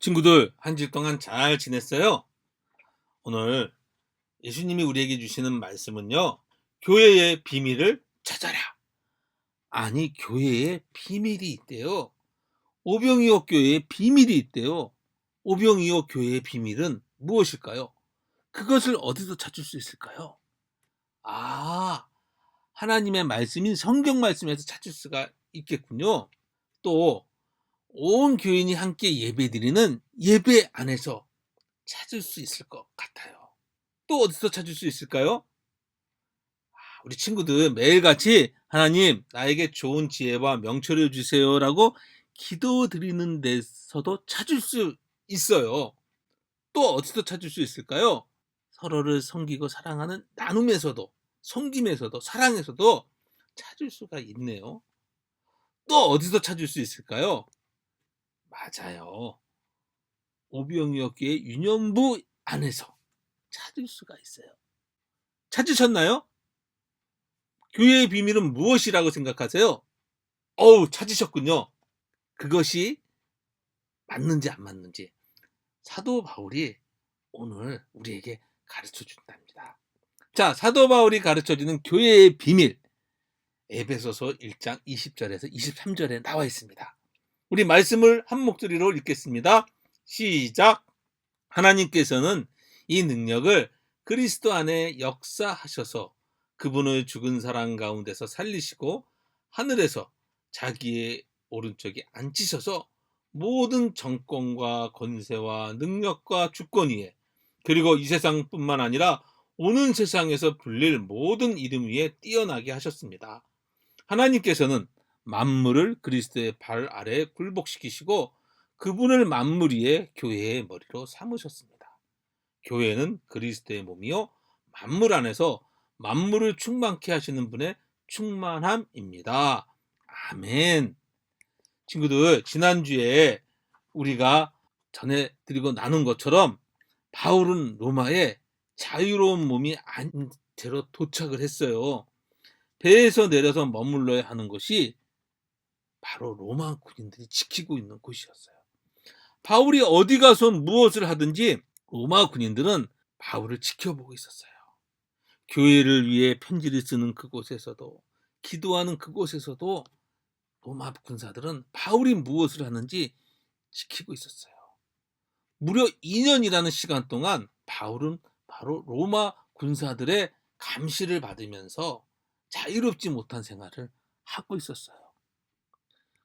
친구들, 한 주일 동안 잘 지냈어요? 오늘 예수님이 우리에게 주시는 말씀은요, 교회의 비밀을 찾아라. 아니, 교회에 비밀이 있대요. 오병이어 교회에 비밀이 있대요. 오병이어 교회의 비밀은 무엇일까요? 그것을 어디서 찾을 수 있을까요? 아, 하나님의 말씀인 성경 말씀에서 찾을 수가 있겠군요. 또, 온 교인이 함께 예배드리는 예배 안에서 찾을 수 있을 것 같아요. 또 어디서 찾을 수 있을까요? 우리 친구들 매일같이 하나님 나에게 좋은 지혜와 명철을 주세요라고 기도드리는 데서도 찾을 수 있어요. 또 어디서 찾을 수 있을까요? 서로를 섬기고 사랑하는 나눔에서도, 섬김에서도, 사랑에서도 찾을 수가 있네요. 또 어디서 찾을 수 있을까요? 맞아요. 오병이어교의 유년부 안에서 찾을 수가 있어요. 찾으셨나요? 교회의 비밀은 무엇이라고 생각하세요? 찾으셨군요. 그것이 맞는지 안 맞는지 사도 바울이 오늘 우리에게 가르쳐 준답니다. 자, 사도 바울이 가르쳐 주는 교회의 비밀, 에베소서 1장 20절에서 23절에 나와 있습니다. 우리 말씀을 한 목소리로 읽겠습니다. 시작. 하나님께서는 이 능력을 그리스도 안에 역사하셔서 그분을 죽은 사람 가운데서 살리시고 하늘에서 자기의 오른쪽에 앉히셔서 모든 정권과 권세와 능력과 주권 위에, 그리고 이 세상뿐만 아니라 오는 세상에서 불릴 모든 이름 위에 뛰어나게 하셨습니다. 하나님께서는 만물을 그리스도의 발 아래에 굴복시키시고 그분을 만물 위에 교회의 머리로 삼으셨습니다. 교회는 그리스도의 몸이요 만물 안에서 만물을 충만케 하시는 분의 충만함입니다. 아멘. 친구들, 지난주에 우리가 전해드리고 나눈 것처럼 바울은 로마에 자유로운 몸이 아닌 채로 도착을 했어요. 배에서 내려서 머물러야 하는 것이 바로 로마 군인들이 지키고 있는 곳이었어요. 바울이 어디 가서 무엇을 하든지 로마 군인들은 바울을 지켜보고 있었어요. 교회를 위해 편지를 쓰는 그곳에서도, 기도하는 그곳에서도 로마 군사들은 바울이 무엇을 하는지 지키고 있었어요. 무려 2년이라는 시간 동안 바울은 바로 로마 군사들의 감시를 받으면서 자유롭지 못한 생활을 하고 있었어요.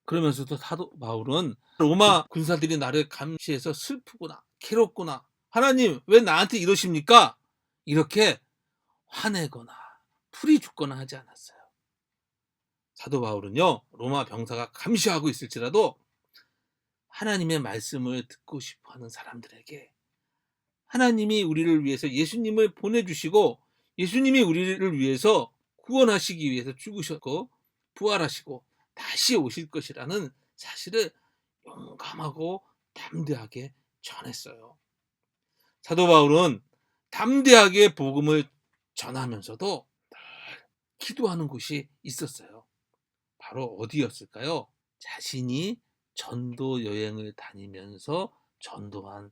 그러면서도 사도 바울은 로마 군사들이 나를 감시해서 슬프구나, 괴롭구나, 하나님 왜 나한테 이러십니까? 이렇게 화내거나 풀이 죽거나 하지 않았어요. 사도 바울은요, 로마 병사가 감시하고 있을지라도 하나님의 말씀을 듣고 싶어하는 사람들에게 하나님이 우리를 위해서 예수님을 보내주시고 예수님이 우리를 위해서 구원하시기 위해서 죽으셨고 부활하시고 다시 오실 것이라는 사실을 용감하고 담대하게 전했어요. 사도 바울은 담대하게 복음을 전하면서도 늘 기도하는 곳이 있었어요. 바로 어디였을까요? 자신이 전도 여행을 다니면서 전도한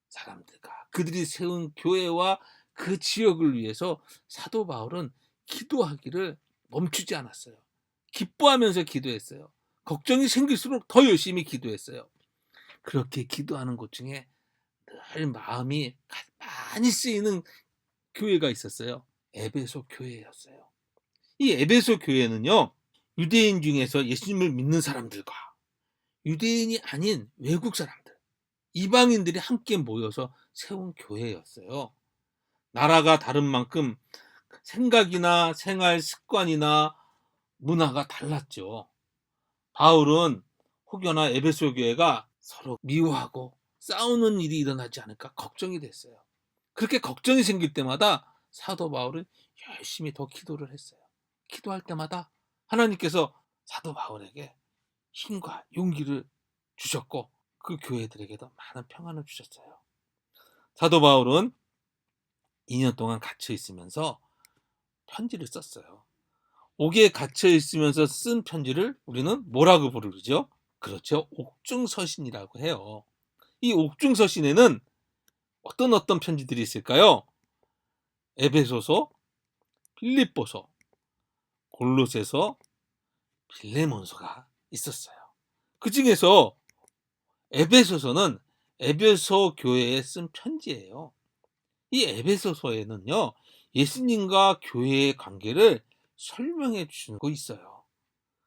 사람들과 그들이 세운 교회와 그 지역을 위해서 사도 바울은 기도하기를 멈추지 않았어요. 기뻐하면서 기도했어요. 걱정이 생길수록 더 열심히 기도했어요. 그렇게 기도하는 곳 중에 늘 마음이 많이 쓰이는 교회가 있었어요. 에베소 교회였어요. 이 에베소 교회는요, 유대인 중에서 예수님을 믿는 사람들과 유대인이 아닌 외국 사람들, 이방인들이 함께 모여서 세운 교회였어요. 나라가 다른 만큼 생각이나 생활 습관이나 문화가 달랐죠. 바울은 혹여나 에베소 교회가 서로 미워하고 싸우는 일이 일어나지 않을까 걱정이 됐어요. 그렇게 걱정이 생길 때마다 사도 바울은 열심히 더 기도를 했어요. 기도할 때마다 하나님께서 사도 바울에게 힘과 용기를 주셨고 그 교회들에게도 많은 평안을 주셨어요. 사도 바울은 2년 동안 갇혀 있으면서 편지를 썼어요. 옥에 갇혀 있으면서 쓴 편지를 우리는 뭐라고 부르죠? 그렇죠. 옥중서신이라고 해요. 이 옥중서신에는 어떤 편지들이 있을까요? 에베소서, 빌립보서, 골로새서, 빌레몬서가 있었어요. 그 중에서 에베소서는 에베소 교회에 쓴 편지예요. 이 에베소서에는요, 예수님과 교회의 관계를 설명해 주고 있어요.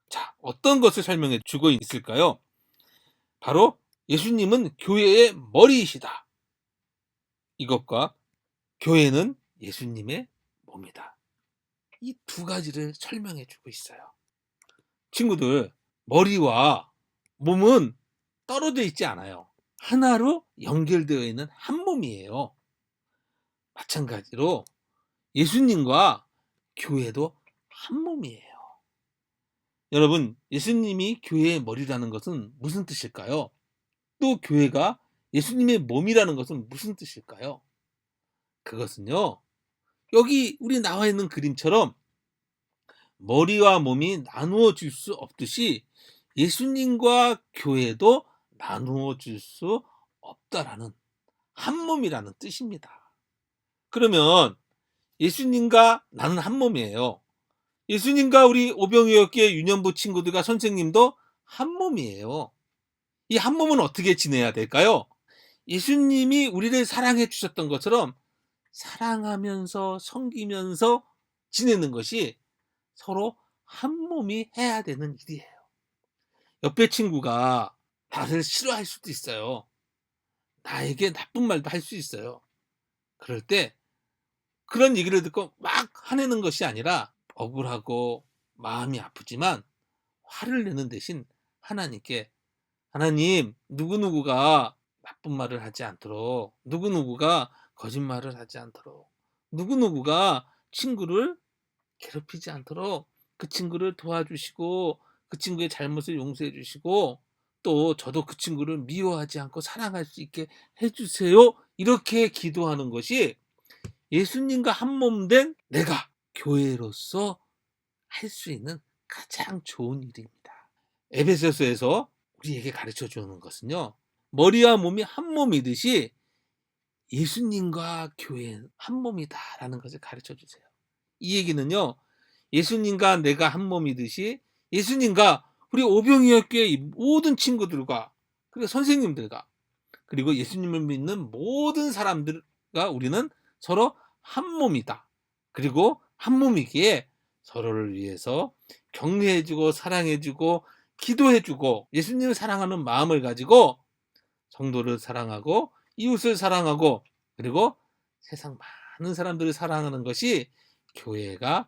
자, 어떤 것을 설명해 주고 있을까요? 바로 예수님은 교회의 머리이시다. 이것과 교회는 예수님의 몸이다. 이 두 가지를 설명해 주고 있어요. 친구들, 머리와 몸은 떨어져 있지 않아요. 하나로 연결되어 있는 한 몸이에요. 마찬가지로 예수님과 교회도 한 몸이에요. 여러분, 예수님이 교회의 머리라는 것은 무슨 뜻일까요? 또 교회가 예수님의 몸이라는 것은 무슨 뜻일까요? 그것은요, 여기 우리 나와 있는 그림처럼 머리와 몸이 나누어 줄 수 없듯이 예수님과 교회도 나누어 줄 수 없다라는, 한 몸이라는 뜻입니다. 그러면 예수님과 나는 한 몸이에요. 예수님과 우리 오병이어교회 유년부 친구들과 선생님도 한 몸이에요. 이 한 몸은 어떻게 지내야 될까요? 예수님이 우리를 사랑해 주셨던 것처럼 사랑하면서 섬기면서 지내는 것이 서로 한 몸이 해야 되는 일이에요. 옆에 친구가 나를 싫어할 수도 있어요. 나에게 나쁜 말도 할 수 있어요. 그럴 때 그런 얘기를 듣고 막 화내는 것이 아니라 억울하고 마음이 아프지만 화를 내는 대신 하나님께, 하나님, 누구누구가 나쁜 말을 하지 않도록, 누구누구가 거짓말을 하지 않도록, 누구누구가 친구를 괴롭히지 않도록 그 친구를 도와주시고 그 친구의 잘못을 용서해 주시고 또 저도 그 친구를 미워하지 않고 사랑할 수 있게 해주세요. 이렇게 기도하는 것이 예수님과 한 몸 된 내가 교회로서 할 수 있는 가장 좋은 일입니다. 에베소서에서 우리에게 가르쳐 주는 것은요, 머리와 몸이 한 몸이듯이 예수님과 교회는 한 몸이다라는 것을 가르쳐 주세요. 이 얘기는요, 예수님과 내가 한 몸이듯이 예수님과 우리 오병이어교회 모든 친구들과 그리고 선생님들과 그리고 예수님을 믿는 모든 사람들과 우리는 서로 한 몸이다. 그리고 한 몸이기에 서로를 위해서 격려해주고 사랑해주고 기도해주고 예수님을 사랑하는 마음을 가지고 성도를 사랑하고 이웃을 사랑하고 그리고 세상 많은 사람들을 사랑하는 것이 교회가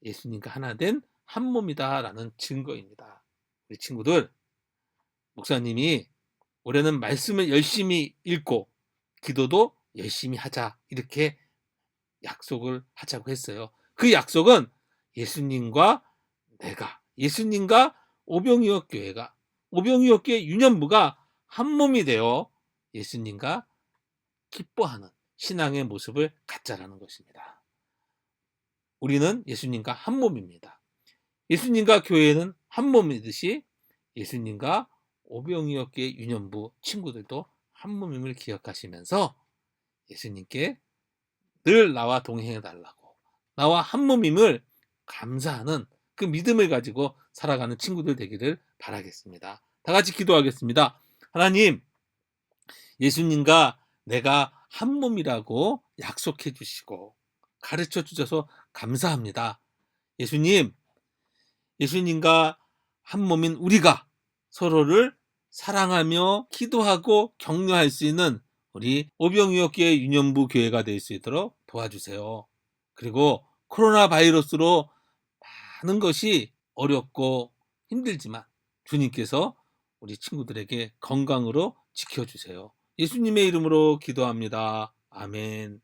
예수님과 하나 된 한 몸이다라는 증거입니다. 우리 친구들, 목사님이 올해는 말씀을 열심히 읽고 기도도 열심히 하자 이렇게 약속을 하자고 했어요. 그 약속은 예수님과 내가, 예수님과 오병이어 교회가, 오병이어 교회 유년부가 한 몸이 되어 예수님과 기뻐하는 신앙의 모습을 갖자라는 것입니다. 우리는 예수님과 한 몸입니다. 예수님과 교회는 한 몸이듯이 예수님과 오병이어 교회 유년부 친구들도 한 몸임을 기억하시면서 예수님께 늘 나와 동행해 달라고, 나와 한 몸임을 감사하는 그 믿음을 가지고 살아가는 친구들 되기를 바라겠습니다. 다 같이 기도하겠습니다. 하나님, 예수님과 내가 한 몸이라고 약속해 주시고 가르쳐 주셔서 감사합니다. 예수님, 예수님과 한 몸인 우리가 서로를 사랑하며 기도하고 격려할 수 있는 우리 오병이어교회 유년부 교회가 될 수 있도록 도와주세요. 그리고 코로나 바이러스로 많은 것이 어렵고 힘들지만 주님께서 우리 친구들에게 건강으로 지켜주세요. 예수님의 이름으로 기도합니다. 아멘.